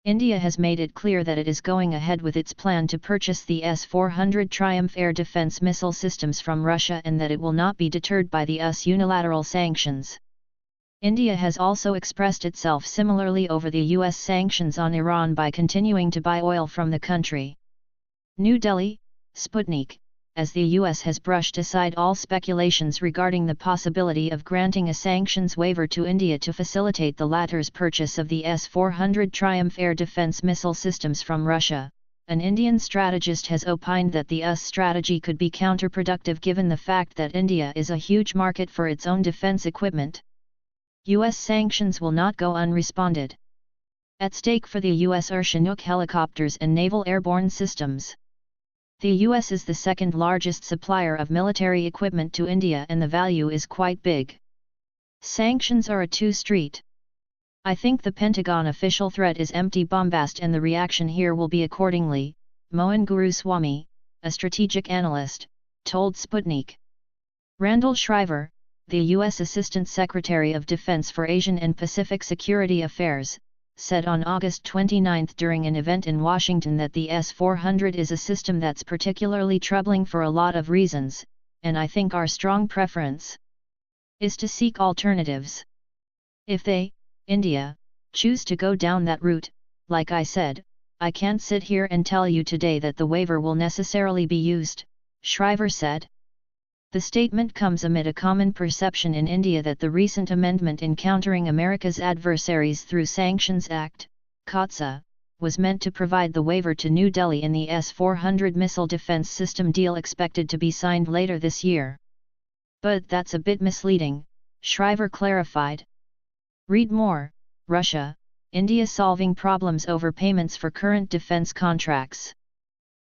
India has made it clear that it is going ahead with its plan to purchase the S-400 Triumph air defense missile systems from Russia and that it will not be deterred by the US unilateral sanctions. India has also expressed itself similarly over the US sanctions on Iran by continuing to buy oil from the country. New Delhi, Sputnik. As the US has brushed aside all speculations regarding the possibility of granting a sanctions waiver to India to facilitate the latter's purchase of the S-400 Triumph air defense missile systems from Russia, an Indian strategist has opined that the US strategy could be counterproductive given the fact that India is a huge market for its own defense equipment. US sanctions will not go unresponded. At stake for the US are Chinook helicopters and naval airborne systems. The US is the second largest supplier of military equipment to India and the value is quite big. Sanctions are a two-street. I think the Pentagon official threat is empty bombast and the reaction here will be accordingly, Mohan Guruswamy, a strategic analyst, told Sputnik. Randall Shriver, the U.S. Assistant Secretary of Defense for Asian and Pacific Security Affairs, said on August 29 during an event in Washington that the S-400 is a system that's particularly troubling for a lot of reasons, and I think our strong preference is to seek alternatives. If they, India, choose to go down that route, like I said, I can't sit here and tell you today that the waiver will necessarily be used, Shriver said. The statement comes amid a common perception in India that the recent amendment in Countering America's Adversaries Through Sanctions Act, CAATSA, was meant to provide the waiver to New Delhi in the S-400 missile defense system deal expected to be signed later this year. But that's a bit misleading, Shriver clarified. Read more, Russia, India solving problems over payments for current defense contracts.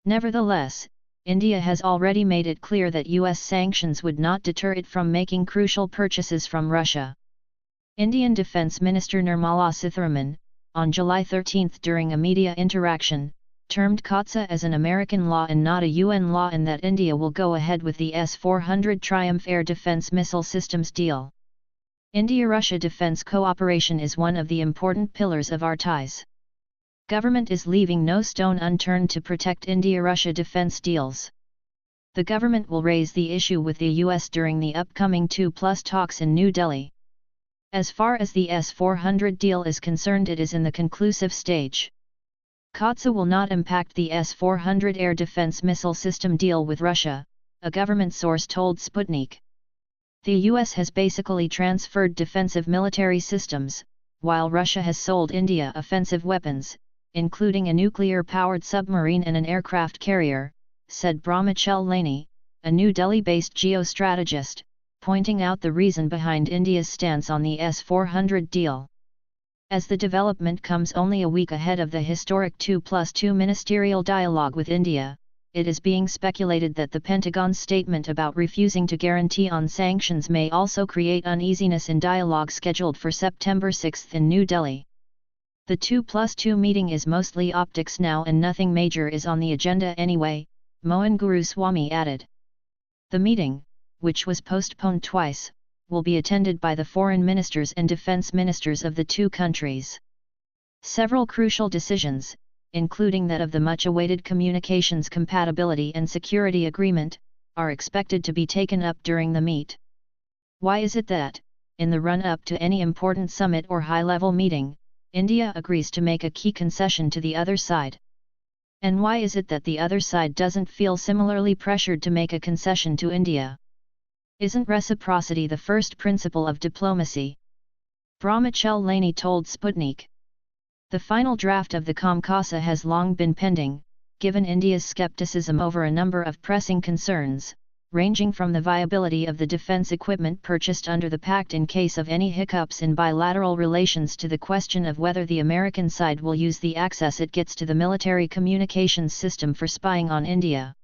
Nevertheless, India has already made it clear that US sanctions would not deter it from making crucial purchases from Russia. Indian Defence Minister Nirmala Sitharaman, on July 13 during a media interaction, termed CAATSA as an American law and not a UN law and that India will go ahead with the S-400 Triumph air defense missile systems deal. India-Russia defense cooperation is one of the important pillars of our ties. Government is leaving no stone unturned to protect India-Russia defense deals. The government will raise the issue with the US during the upcoming 2+ talks in New Delhi. As far as the S-400 deal is concerned, it is in the conclusive stage. CAATSA will not impact the S-400 air defense missile system deal with Russia, a government source told Sputnik. The US has basically transferred defensive military systems, while Russia has sold India offensive weapons, including a nuclear-powered submarine and an aircraft carrier, said Brahmachel Laini, a New Delhi-based geostrategist, pointing out the reason behind India's stance on the S-400 deal. As the development comes only a week ahead of the historic 2+2 ministerial dialogue with India, it is being speculated that the Pentagon's statement about refusing to guarantee on sanctions may also create uneasiness in dialogue scheduled for September 6 in New Delhi. The 2+2 meeting is mostly optics now and nothing major is on the agenda anyway, Mohan Guruswamy added. The meeting, which was postponed twice, will be attended by the foreign ministers and defense ministers of the two countries. Several crucial decisions, including that of the much-awaited Communications Compatibility and Security Agreement, are expected to be taken up during the meet. Why is it that, in the run-up to any important summit or high-level meeting, India agrees to make a key concession to the other side? And why is it that the other side doesn't feel similarly pressured to make a concession to India? Isn't reciprocity the first principle of diplomacy? Brahmachel Laini told Sputnik. The final draft of the COMCASA has long been pending, given India's skepticism over a number of pressing concerns, ranging from the viability of the defense equipment purchased under the pact in case of any hiccups in bilateral relations to the question of whether the American side will use the access it gets to the military communications system for spying on India.